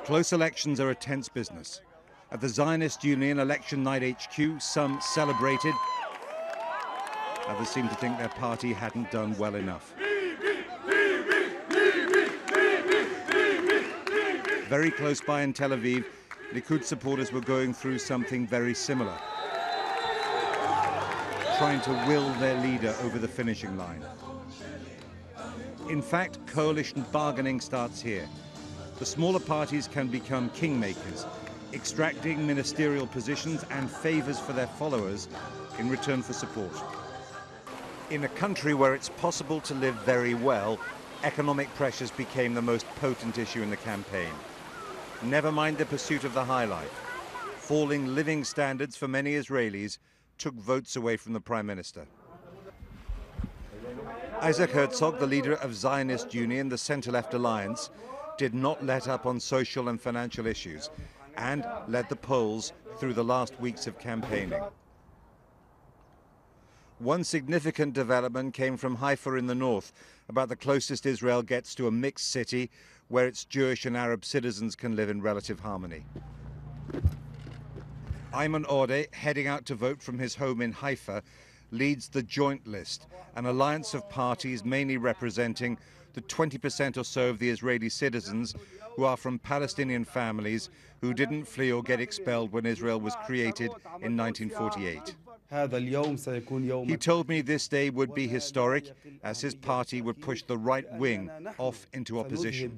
Close elections are a tense business. At the Zionist Union election night HQ, some celebrated. Others seemed to think their party hadn't done well enough. Very close by in Tel Aviv, Likud supporters were going through something very similar, trying to will their leader over the finishing line. In fact, coalition bargaining starts here. The smaller parties can become kingmakers, extracting ministerial positions and favors for their followers in return for support. In a country where it's possible to live very well, economic pressures became the most potent issue in the campaign. Never mind the pursuit of the high life. Falling living standards for many Israelis took votes away from the Prime Minister. Isaac Herzog, the leader of Zionist Union, the centre-left alliance, did not let up on social and financial issues and led the polls through the last weeks of campaigning. One significant development came from Haifa in the north, about the closest Israel gets to a mixed city where its Jewish and Arab citizens can live in relative harmony. Ayman Odeh, heading out to vote from his home in Haifa, leads the Joint List, an alliance of parties mainly representing the 20% or so of the Israeli citizens who are from Palestinian families who didn't flee or get expelled when Israel was created in 1948. He told me this day would be historic, as his party would push the right wing off into opposition.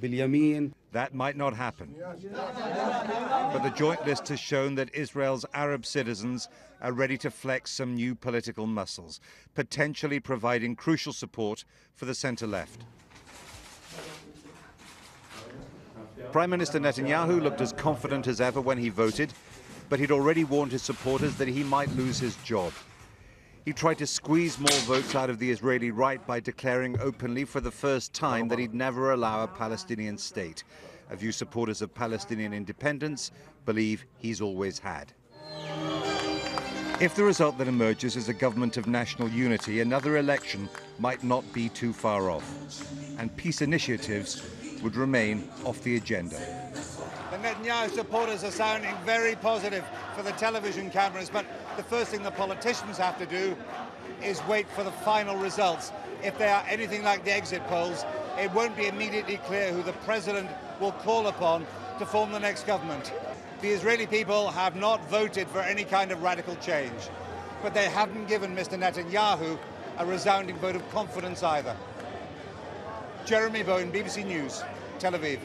That might not happen. But the Joint List has shown that Israel's Arab citizens are ready to flex some new political muscles, potentially providing crucial support for the centre-left. Prime Minister Netanyahu looked as confident as ever when he voted, but he'd already warned his supporters that he might lose his job. He tried to squeeze more votes out of the Israeli right by declaring openly for the first time that he'd never allow a Palestinian state, a view supporters of Palestinian independence believe he's always had. If the result that emerges is a government of national unity, another election might not be too far off, and peace initiatives would remain off the agenda. The Netanyahu supporters are sounding very positive for the television cameras, but the first thing the politicians have to do is wait for the final results. If they are anything like the exit polls, it won't be immediately clear who the president will call upon to form the next government. The Israeli people have not voted for any kind of radical change, but they haven't given Mr. Netanyahu a resounding vote of confidence either. Jeremy Bowen, BBC News, Tel Aviv.